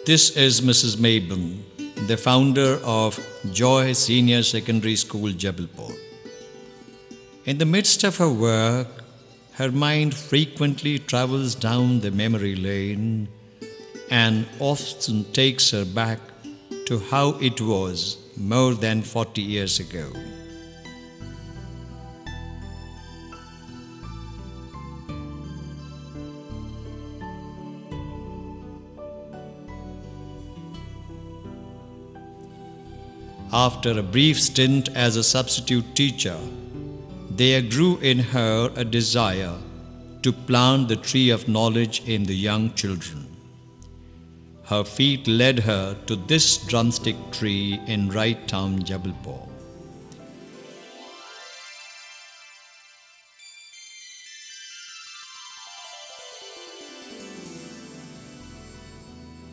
This is Mrs. Maben, the founder of Joy Senior Secondary School, Jabalpur. In the midst of her work, her mind frequently travels down the memory lane and often takes her back to how it was more than 40 years ago. After a brief stint as a substitute teacher, there grew in her a desire to plant the tree of knowledge in the young children. Her feet led her to this drumstick tree in Right Town, Jabalpur.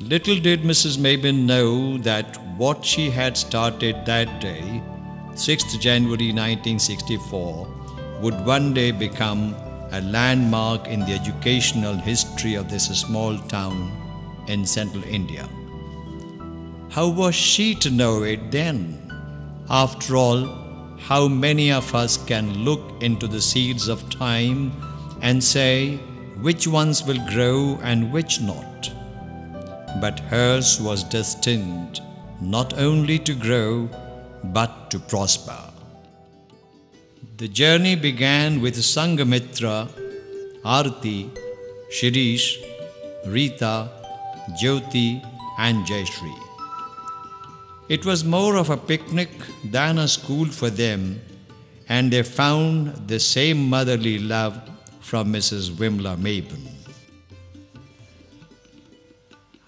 Little did Mrs. Maben know that what she had started that day, 6th January 1964, would one day become a landmark in the educational history of this small town in central India. How was she to know it then? After all, how many of us can look into the seeds of time and say which ones will grow and which not? But hers was destined not only to grow, but to prosper. The journey began with Sangamitra, Arti, Shirish, Rita, Jyoti and Jayashree. It was more of a picnic than a school for them, and they found the same motherly love from Mrs. Vimla Maben.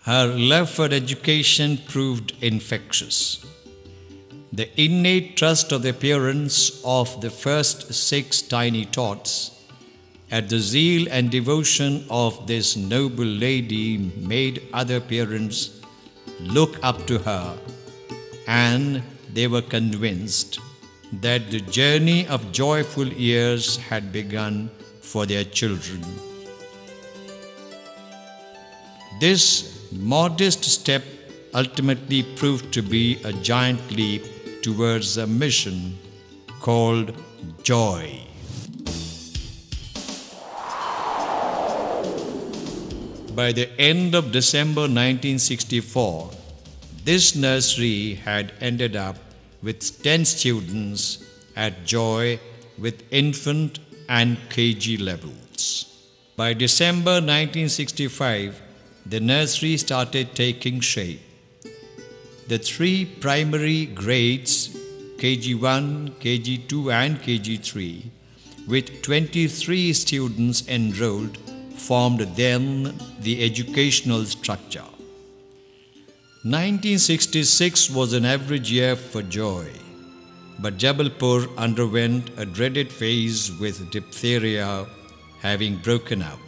Her love for education proved infectious. The innate trust of the parents of the first 6 tiny tots at the zeal and devotion of this noble lady made other parents look up to her, and they were convinced that the journey of joyful years had begun for their children. This modest step ultimately proved to be a giant leap towards a mission called Joy. By the end of December 1964, this nursery had ended up with 10 students at Joy with infant and KG levels. By December 1965, the nursery started taking shape. The 3 primary grades, KG1, KG2 and KG3, with 23 students enrolled, formed then the educational structure. 1966 was an average year for Joy, but Jabalpur underwent a dreaded phase with diphtheria having broken out,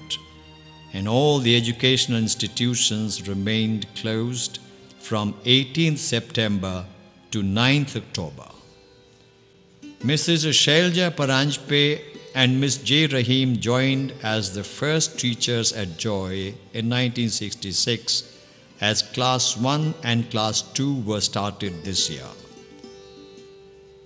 and all the educational institutions remained closed from 18th September to 9th October. Mrs. Shailja Paranjpe and Miss J. Rahim joined as the first teachers at Joy in 1966 as Class 1 and Class 2 were started this year.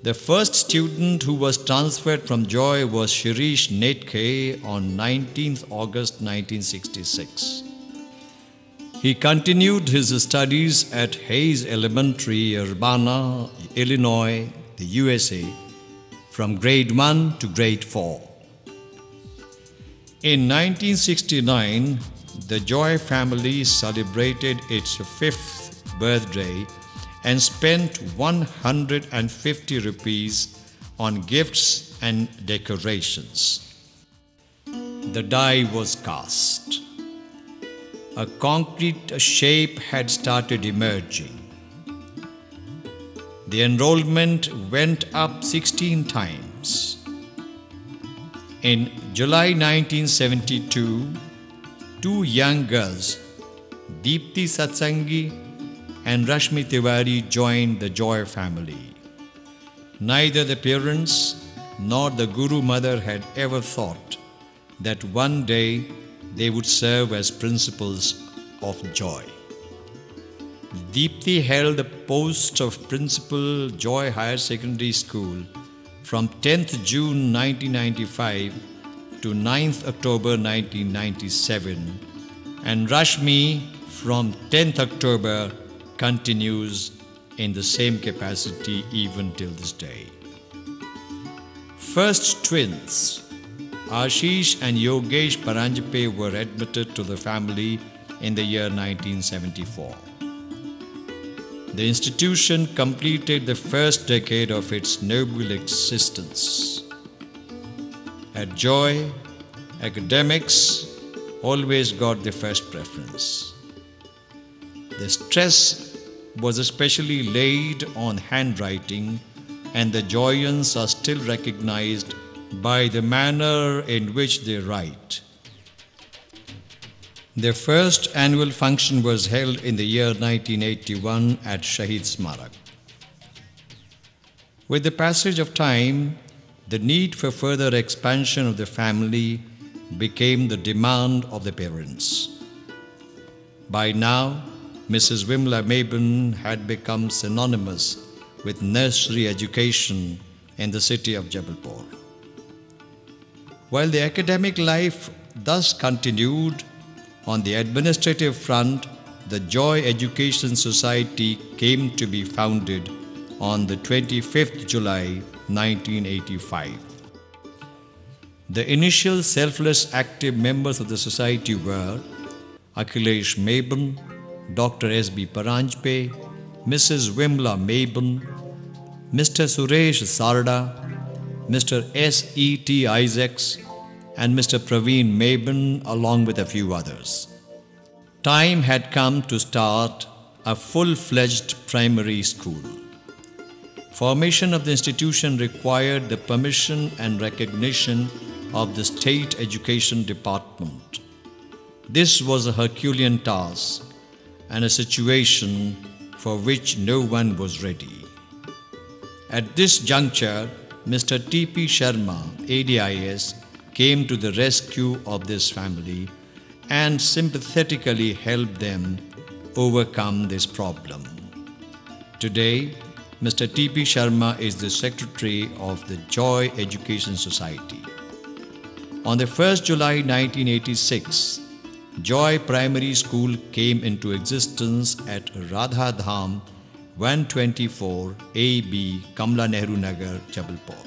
The first student who was transferred from Joy was Shirish Netke on 19th August 1966. He continued his studies at Hayes Elementary, Urbana, Illinois, the USA, from grade 1 to grade 4. In 1969, the Joy family celebrated its 5th birthday and spent 150 rupees on gifts and decorations. The die was cast. A concrete shape had started emerging. The enrollment went up 16 times. In July 1972, 2 young girls, Deepti Satsangi and Rashmi Tiwari, joined the Joy family. Neither the parents nor the Guru Mother had ever thought that one day they would serve as principals of Joy. Deepthi held the post of Principal Joy Higher Secondary School from 10th June 1995 to 9th October 1997, and Rashmi from 10th October continues in the same capacity even till this day. First twins, Ashish and Yogesh Paranjape, were admitted to the family in the year 1974. The institution completed the first decade of its noble existence. At Joy, academics always got the first preference. The stress was especially laid on handwriting, and the Joyans are still recognized by the manner in which they write. Their first annual function was held in the year 1981 at Shahid Smarak. With the passage of time, the need for further expansion of the family became the demand of the parents. By now, Mrs. Vimla Maben had become synonymous with nursery education in the city of Jabalpur. While the academic life thus continued, on the administrative front, the Joy Education Society came to be founded on the 25th July 1985. The initial selfless active members of the society were Akhilesh Maben, Dr. S.B. Paranjpe, Mrs. Vimla Maben, Mr. Suresh Sarda, Mr. S.E.T. Isaacs, and Mr. Praveen Maben, along with a few others. Time had come to start a full-fledged primary school. Formation of the institution required the permission and recognition of the State Education Department. This was a Herculean task and a situation for which no one was ready. At this juncture, Mr. T.P. Sharma, ADIS, came to the rescue of this family and sympathetically helped them overcome this problem. Today, Mr. T.P. Sharma is the Secretary of the Joy Education Society. On the 1st July 1986, Joy Primary School came into existence at Radha Dham 124 AB Kamla Nehru Nagar, Jabalpur.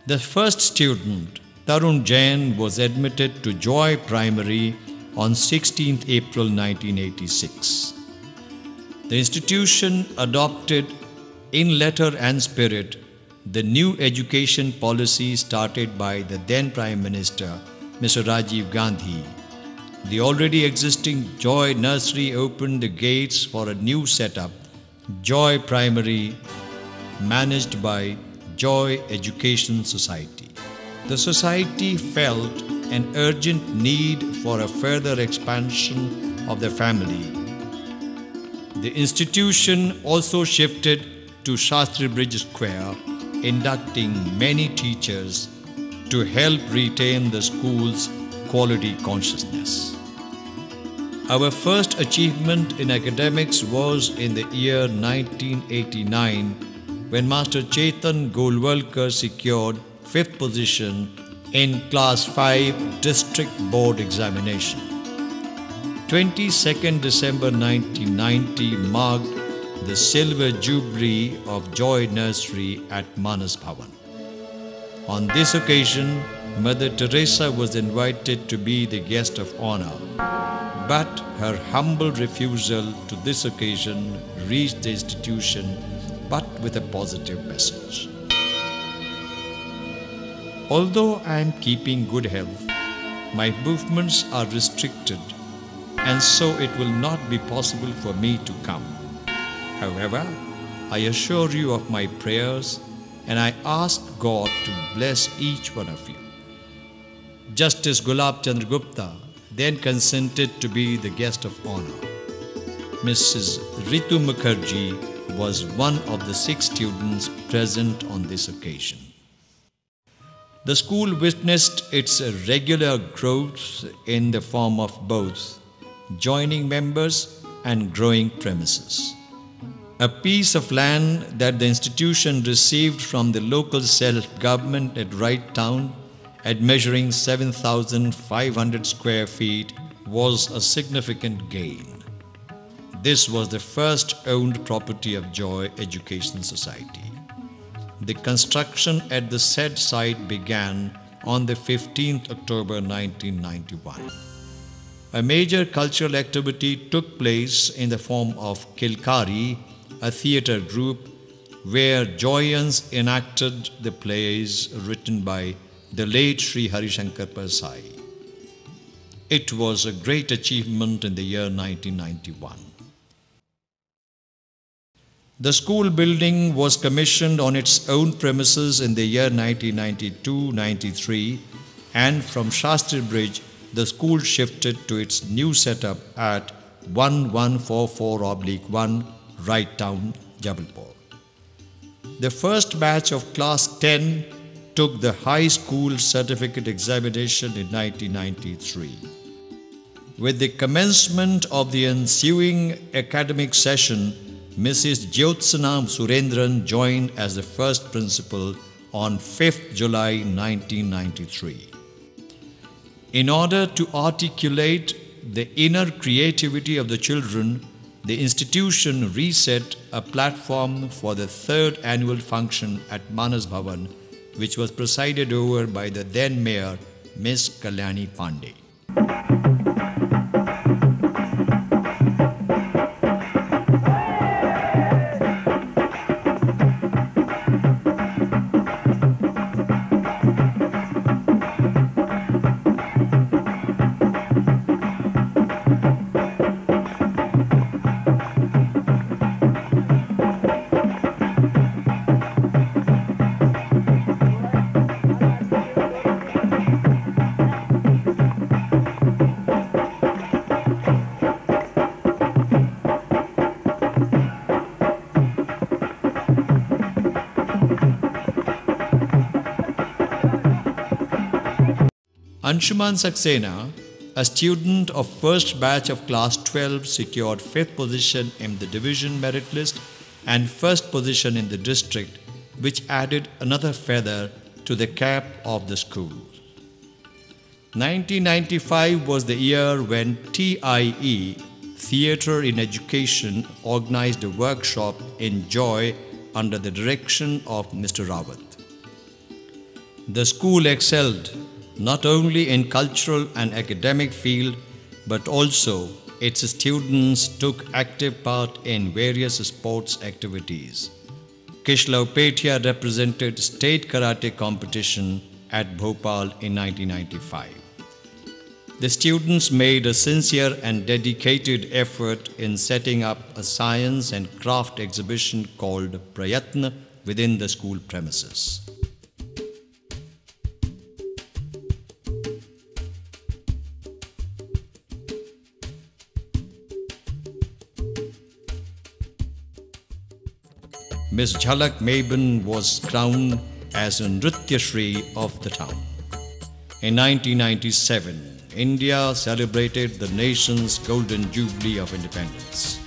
The first student, Tarun Jain, was admitted to Joy Primary on 16th April 1986. The institution adopted in letter and spirit the new education policy started by the then Prime Minister, Mr. Rajiv Gandhi. The already existing Joy Nursery opened the gates for a new setup, Joy Primary, managed by Joy Education Society. The society felt an urgent need for a further expansion of the family. The institution also shifted to Shastri Bridge Square, inducting many teachers to help retain the school's quality consciousness. Our first achievement in academics was in the year 1989 when Master Chetan Golwalkar secured 5th position in Class 5 District Board Examination. 22nd December 1990 marked the Silver Jubilee of Joy Nursery at Manas Bhavan. On this occasion, Mother Teresa was invited to be the guest of honor, but her humble refusal to this occasion reached the institution but with a positive message. Although I am keeping good health, my movements are restricted, and so it will not be possible for me to come. However, I assure you of my prayers, and I ask God to bless each one of you. Justice Gulab Chandra Gupta then consented to be the guest of honor. Mrs. Ritu Mukherjee was one of the 6 students present on this occasion. The school witnessed its regular growth in the form of both joining members and growing premises. A piece of land that the institution received from the local self-government at Wright Town at measuring 7,500 square feet was a significant gain. This was the first owned property of Joy Education Society. The construction at the said site began on the 15th October 1991. A major cultural activity took place in the form of Kilkari, a theatre group where Joyans enacted the plays written by the late Sri Harishankar Persai. It was a great achievement in the year 1991. The school building was commissioned on its own premises in the year 1992-93, and from Shastri Bridge, the school shifted to its new setup at 1144/1 Wright Town, Jabalpur. The first batch of Class 10 took the high school certificate examination in 1993. With the commencement of the ensuing academic session, Mrs. Jyotsana Surendran joined as the first principal on 5th July 1993. In order to articulate the inner creativity of the children, the institution reset a platform for the third annual function at Manas Bhavan, which was presided over by the then mayor, Miss Kalyani Pandey. Anshuman Saxena, a student of first batch of class 12, secured 5th position in the division merit list and 1st position in the district, which added another feather to the cap of the school. 1995 was the year when TIE, Theatre in Education, organized a workshop in Joy under the direction of Mr. Rawat. The school excelled not only in cultural and academic field, but also its students took active part in various sports activities. Kishlau Petia represented state karate competition at Bhopal in 1995. The students made a sincere and dedicated effort in setting up a science and craft exhibition called Prayatna within the school premises. Miss Jhalak Maben was crowned as a Nritya Shri of the town. In 1997, India celebrated the nation's Golden Jubilee of Independence.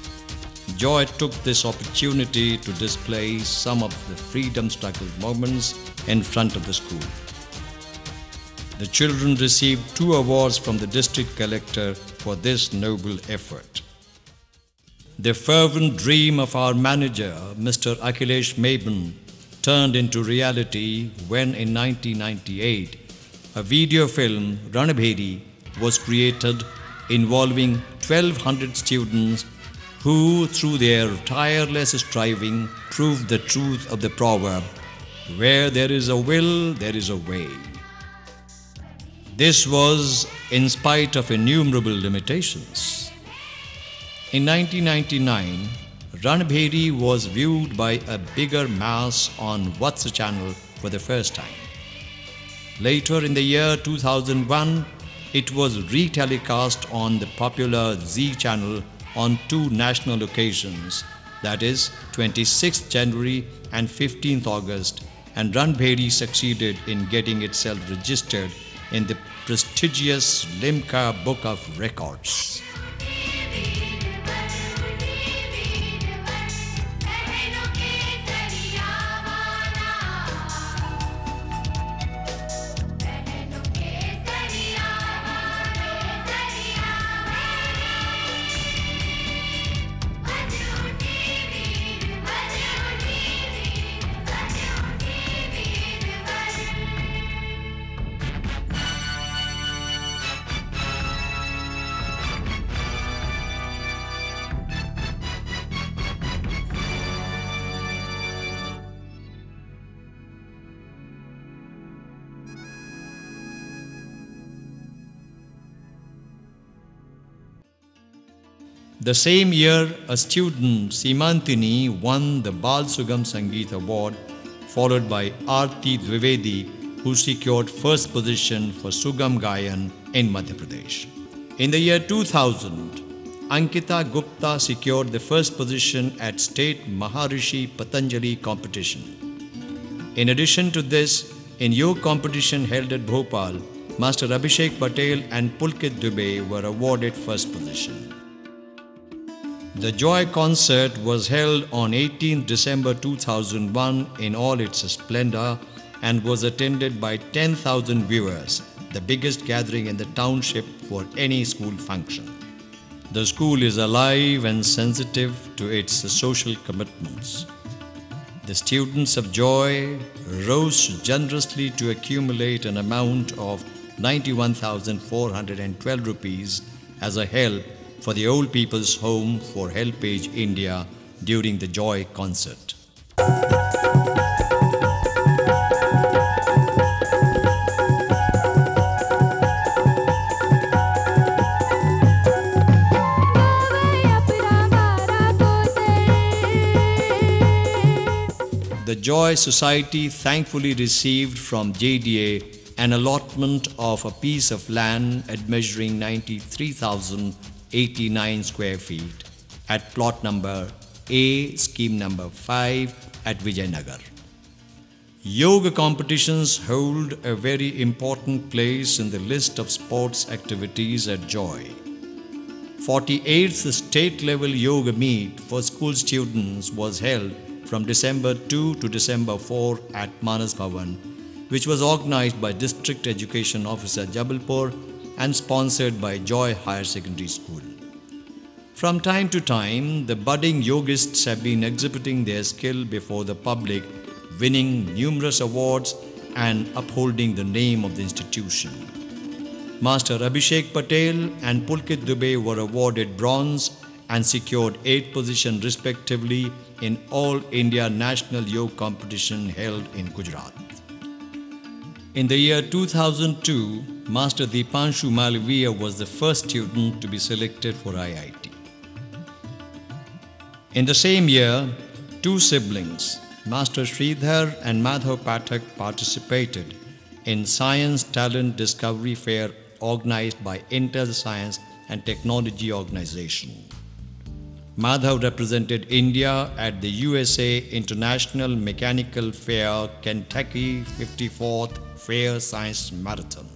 Joy took this opportunity to display some of the freedom struggle moments in front of the school. The children received 2 awards from the district collector for this noble effort. The fervent dream of our manager, Mr. Akhilesh Maben, turned into reality when in 1998, a video film, Ranbheri, was created involving 1,200 students who, through their tireless striving, proved the truth of the proverb, "Where there is a will, there is a way." This was in spite of innumerable limitations. In 1999, Ranbheri was viewed by a bigger mass on Vatsa channel for the first time. Later in the year 2001, it was retelecast on the popular Z channel on 2 national occasions, that is 26th January and 15th August, and Ranbheri succeeded in getting itself registered in the prestigious Limca Book of Records. The same year, a student, Simantini, won the Bal Sugam Sangeet Award, followed by Aarti Dwivedi, who secured first position for Sugam Gayan in Madhya Pradesh. In the year 2000, Ankita Gupta secured the first position at State Maharishi Patanjali competition. In addition to this, in yoga competition held at Bhopal, Master Abhishek Patel and Pulkit Dubey were awarded first position. The Joy concert was held on 18 December 2001 in all its splendor and was attended by 10,000 viewers, the biggest gathering in the township for any school function. The school is alive and sensitive to its social commitments. The students of Joy rose generously to accumulate an amount of 91,412 rupees as a help for the Old People's Home for HelpAge India during the Joy concert. The Joy Society thankfully received from JDA an allotment of a piece of land at measuring 93,089 square feet at plot number A, scheme number 5 at Vijayanagar. Yoga competitions hold a very important place in the list of sports activities at Joy. 48th state level yoga meet for school students was held from December 2 to December 4 at Manas Bhavan, which was organized by District Education Officer Jabalpur and sponsored by Joy Higher Secondary School. From time to time, the budding yogists have been exhibiting their skill before the public, winning numerous awards and upholding the name of the institution. Master Abhishek Patel and Pulkit Dubey were awarded bronze and secured 8th position respectively in All India National Yoga competition held in Gujarat. In the year 2002, Master Deepanshu Malviya was the first student to be selected for IIT. In the same year, two siblings, Master Sridhar and Madhav Pathak, participated in Science Talent Discovery Fair organized by Intel Science and Technology Organization. Madhav represented India at the USA International Mechanical Fair, Kentucky 54th Fair Science Marathon.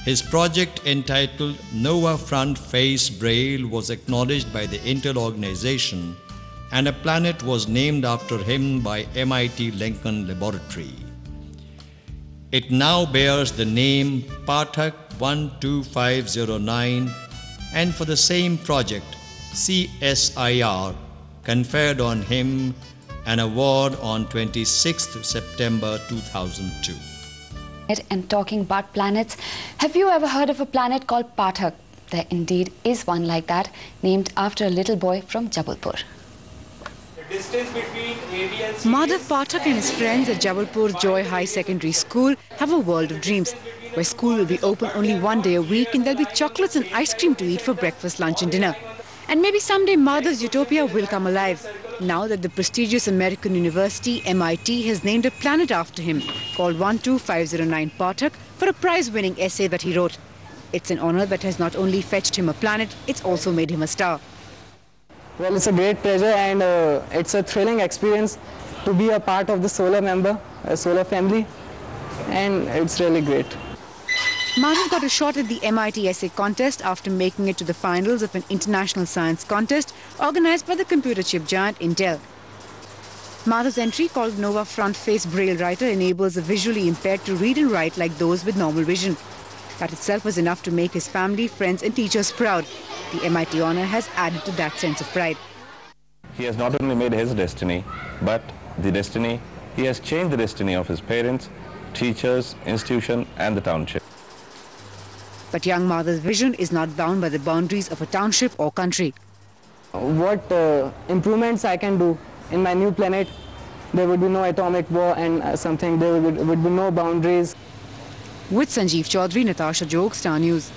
His project entitled Nova Front Face Braille was acknowledged by the Intel organization, and a planet was named after him by MIT Lincoln Laboratory. It now bears the name Pathak 12509, and for the same project, CSIR conferred on him an award on 26th September 2002. And talking about planets, have you ever heard of a planet called Pathak? There indeed is one like that, named after a little boy from Jabalpur. Madhav Pathak and his friends at Jabalpur Joy High Secondary School have a world of dreams, where school will be open only one day a week and there'll be chocolates and ice cream to eat for breakfast, lunch and dinner. And maybe someday Madhav's utopia will come alive, now that the prestigious American university MIT has named a planet after him, called 12509 Pathak, for a prize-winning essay that he wrote. It's an honor that has not only fetched him a planet, it's also made him a star. Well, it's a great pleasure, and it's a thrilling experience to be a part of the solar family, and it's really great. Madhav got a shot at the MIT essay contest after making it to the finals of an international science contest organized by the computer chip giant Intel. Madhav's entry, called Nova Front Face Braille Writer, enables the visually impaired to read and write like those with normal vision. That itself was enough to make his family, friends and teachers proud. The MIT honor has added to that sense of pride. He has not only made his destiny, but he has changed the destiny of his parents, teachers, institution and the township. But young Madhav's vision is not bound by the boundaries of a township or country. What improvements I can do in my new planet, there would be no atomic war and there would be no boundaries. With Sanjeev Chaudhary, Natasha Jog, Star News.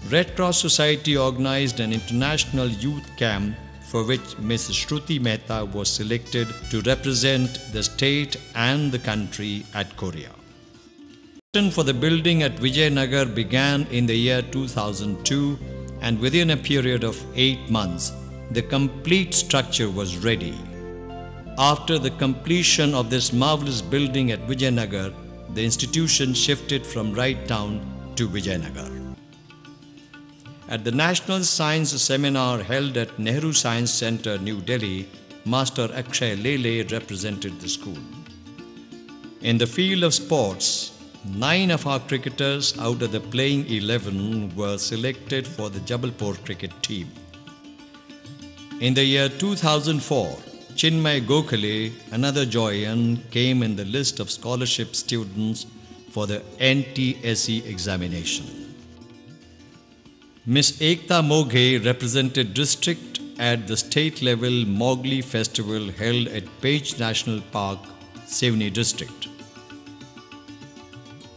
Red Cross Society organized an international youth camp for which Ms. Shruti Mehta was selected to represent the state and the country at Korea. Construction for the building at Vijayanagar began in the year 2002, and within a period of 8 months, the complete structure was ready. After the completion of this marvelous building at Vijayanagar, the institution shifted from Right Town to Vijayanagar. At the National Science Seminar held at Nehru Science Centre, New Delhi, Master Akshay Lele represented the school. In the field of sports, 9 of our cricketers out of the playing 11 were selected for the Jabalpur cricket team. In the year 2004, Chinmay Gokhale, another Joyan, came in the list of scholarship students for the NTSE examination. Miss Ekta Moghe represented district at the state level Mowgli festival held at Page National Park, Sivni district.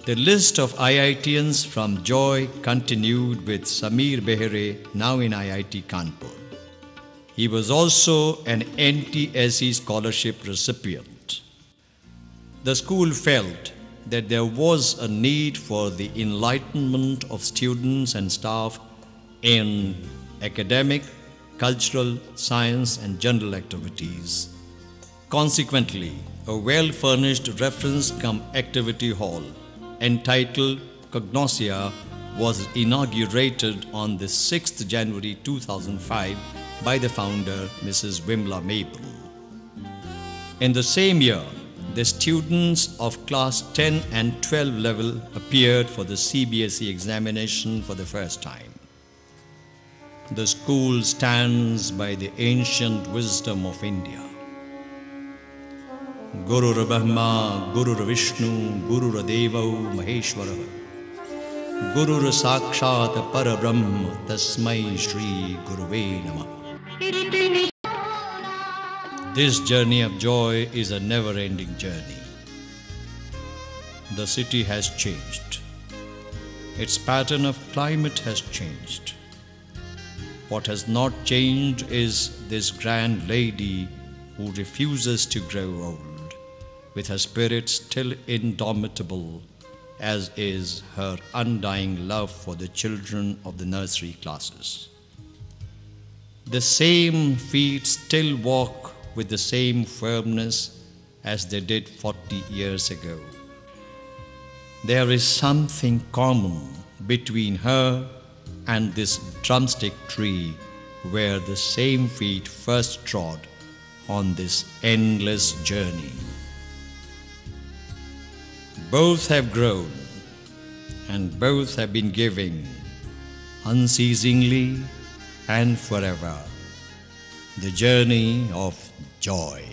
The list of IITians from Joy continued with Sameer Behere, now in IIT Kanpur. He was also an NTSE scholarship recipient. The school felt that there was a need for the enlightenment of students and staff in academic, cultural, science and general activities. Consequently, a well-furnished reference-cum-activity hall entitled Cognosia was inaugurated on the 6th January 2005 by the founder, Mrs. Vimla Maben. In the same year, the students of class 10 and 12 level appeared for the CBSE examination for the first time. The school stands by the ancient wisdom of India. Guru Brahma, Guru Vishnu, Guru Devo Maheshwara, Guru Sakshat Parabrahma, Tasmai Shri Guruve Namah. This journey of joy is a never-ending journey. The city has changed. Its pattern of climate has changed. What has not changed is this grand lady who refuses to grow old, with her spirit still indomitable, as is her undying love for the children of the nursery classes. The same feet still walk with the same firmness as they did 40 years ago. There is something common between her and this drumstick tree where the same feet first trod on this endless journey. Both have grown and both have been giving unceasingly and forever the journey of joy.